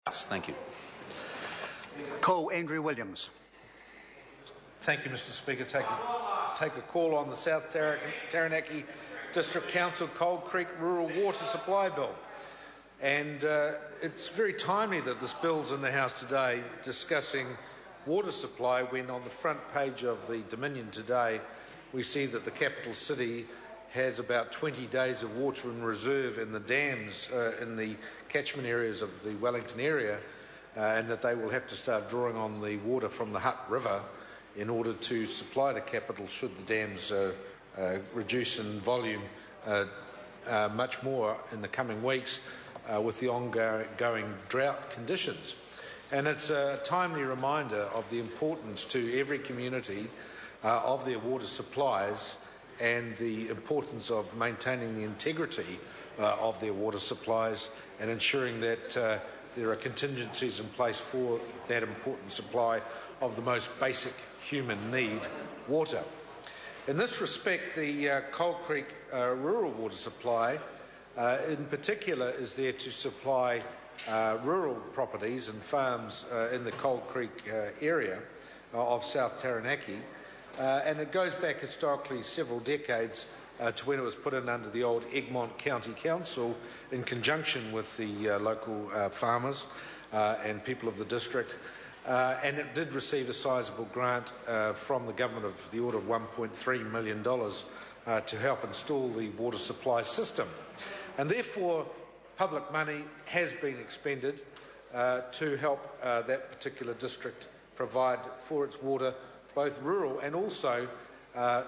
Thank you. Andrew Williams. Thank you, Mr. Speaker. Take a call on the South Taranaki District Council Coal Creek Rural Water Supply Bill. And it's very timely that this bill's in the House today discussing water supply, when on the front page of the Dominion today we see that the capital city has about 20 days of water in reserve in the dams in the catchment areas of the Wellington area, and that they will have to start drawing on the water from the Hutt River in order to supply the capital should the dams reduce in volume much more in the coming weeks with the ongoing drought conditions. And it's a timely reminder of the importance to every community of their water supplies and the importance of maintaining the integrity of their water supplies and ensuring that there are contingencies in place for that important supply of the most basic human need, water. In this respect, the Coal Creek rural water supply in particular is there to supply rural properties and farms in the Coal Creek area of South Taranaki, and it goes back historically several decades to when it was put in under the old Egmont County Council in conjunction with the local farmers and people of the district, and it did receive a sizable grant from the government of the order of $1.3 million to help install the water supply system. And therefore public money has been expended to help that particular district provide for its water, both rural and also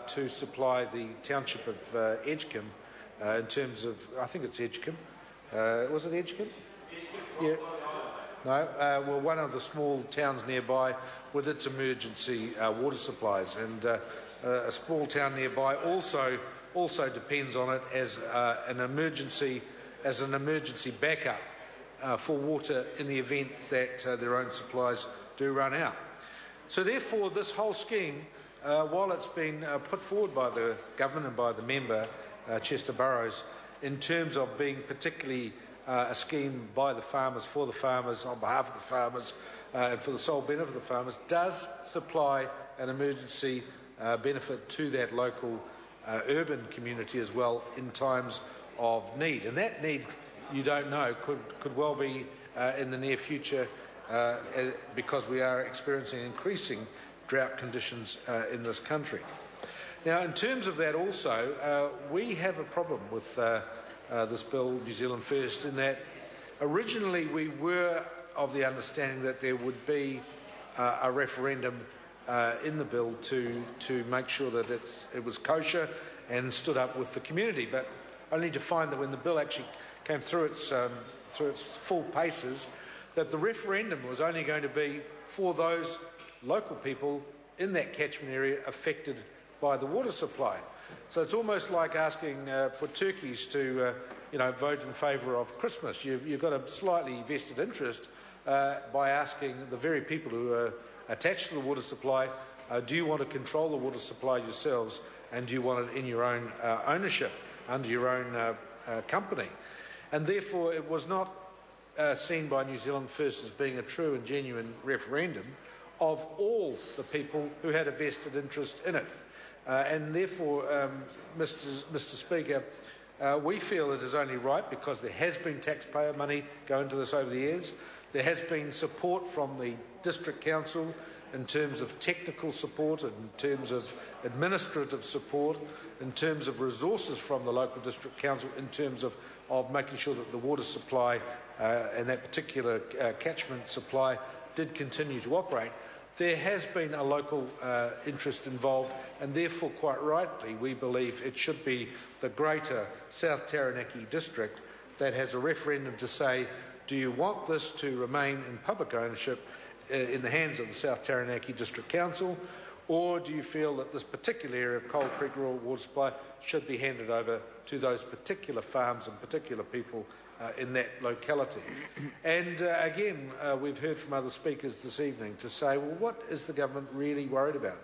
to supply the township of Edgecombe in terms of, I think it's Edgecombe. Was it Edgecombe? Yeah. No, well, one of the small towns nearby with its emergency water supplies, and a small town nearby also depends on it as an emergency backup for water in the event that their own supplies do run out. So therefore, this whole scheme, while it's been put forward by the government and by the member, Chester Burrows, in terms of being particularly a scheme by the farmers, for the farmers, on behalf of the farmers, and for the sole benefit of the farmers, does supply an emergency benefit to that local urban community as well in times of need. And that need, you don't know, could well be in the near future because we are experiencing increasing drought conditions in this country. Now, in terms of that also, we have a problem with this bill, New Zealand First, in that originally we were of the understanding that there would be a referendum in the bill to make sure that it was kosher and stood up with the community, but only to find that when the bill actually came through its full paces, that the referendum was only going to be for those local people in that catchment area affected by the water supply. So it's almost like asking for turkeys to vote in favour of Christmas. You've got a slightly vested interest by asking the very people who are attached to the water supply, do you want to control the water supply yourselves, and do you want it in your own ownership, under your own company? And therefore it was not seen by New Zealand First as being a true and genuine referendum of all the people who had a vested interest in it. And therefore, Mr. Speaker, we feel it is only right, because there has been taxpayer money going to this over the years. There has been support from the District Council in terms of technical support, in terms of administrative support, in terms of resources from the local District Council, in terms of making sure that the water supply and that particular catchment supply did continue to operate. There has been a local interest involved, and therefore, quite rightly, we believe it should be the greater South Taranaki district that has a referendum to say, do you want this to remain in public ownership in the hands of the South Taranaki District Council, or do you feel that this particular area of Coal Creek Rural Water Supply should be handed over to those particular farms and particular people in that locality? And again, we've heard from other speakers this evening to say, well, what is the government really worried about?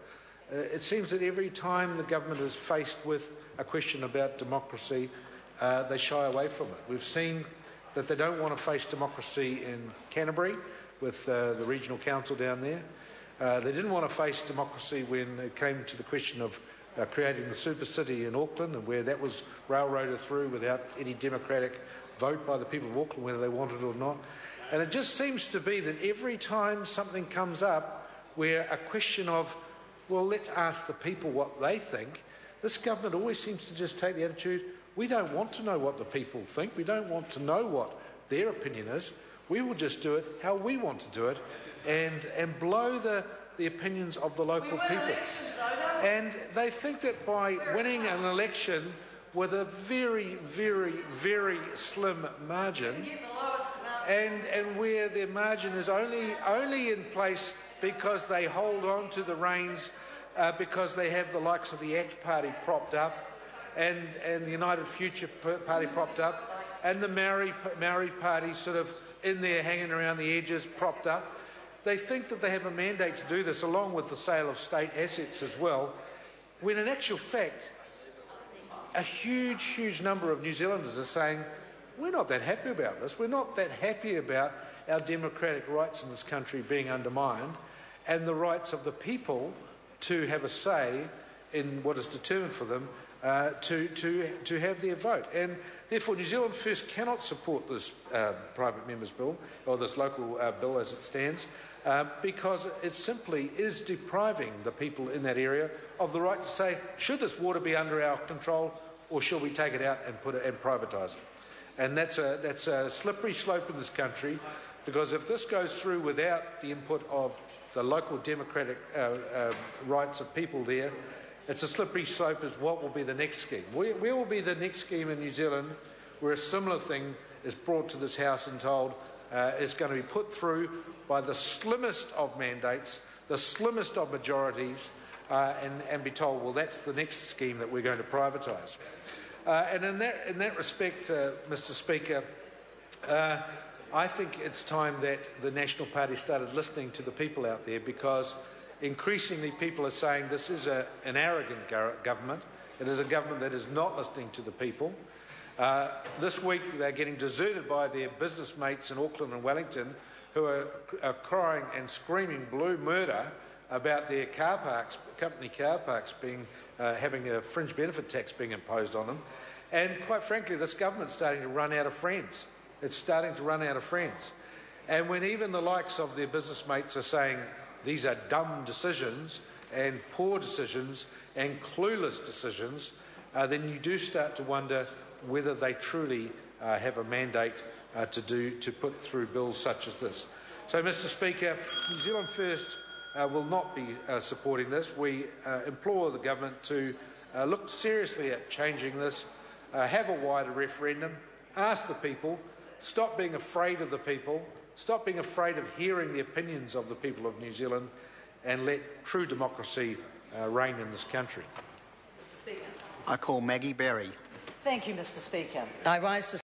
It seems that every time the government is faced with a question about democracy, they shy away from it. We've seen that they don't want to face democracy in Canterbury with the regional council down there. They didn't want to face democracy when it came to the question of creating the super city in Auckland, and where that was railroaded through without any democratic vote by the people of Auckland, whether they wanted it or not. And it just seems to be that every time something comes up where a question of, well, let's ask the people what they think, this government always seems to just take the attitude, we don't want to know what the people think, we don't want to know what their opinion is, we will just do it how we want to do it, and blow the opinions of the local people. And they think that by winning an election with a very, very, very slim margin, and where their margin is only in place because they hold on to the reins, because they have the likes of the ACT Party propped up, and the United Future Party propped up, and the Maori Party sort of in there hanging around the edges, propped up. They think that they have a mandate to do this, along with the sale of state assets as well, when in actual fact, a huge, huge number of New Zealanders are saying, we're not that happy about this. We're not that happy about our democratic rights in this country being undermined, and the rights of the people to have a say in what is determined for them, to have their vote. And therefore, New Zealand First cannot support this private member's bill, or this local bill as it stands, because it simply is depriving the people in that area of the right to say, should this water be under our control, or should we take it out and privatise it? And that's a slippery slope in this country, because if this goes through without the input of the local democratic rights of people there, it's a slippery slope as what will be the next scheme. Where will be the next scheme in New Zealand where a similar thing is brought to this House and told is going to be put through by the slimmest of mandates, the slimmest of majorities, and be told, well, that's the next scheme that we're going to privatise. And in that respect, Mr. Speaker, I think it's time that the National Party started listening to the people out there, because increasingly people are saying this is an arrogant government. It is a government that is not listening to the people. This week they're getting deserted by their business mates in Auckland and Wellington, who are crying and screaming blue murder about their car parks, company car parks, having a fringe benefit tax being imposed on them. And quite frankly, this government's starting to run out of friends. It's starting to run out of friends. And when even the likes of their business mates are saying these are dumb decisions and poor decisions and clueless decisions, then you do start to wonder whether they truly have a mandate to put through bills such as this. So, Mr. Speaker, New Zealand First will not be supporting this. We implore the government to look seriously at changing this, have a wider referendum, ask the people, stop being afraid of the people, stop being afraid of hearing the opinions of the people of New Zealand, and let true democracy reign in this country. Mr. Speaker. I call Maggie Berry. Thank you, Mr. Speaker. I rise to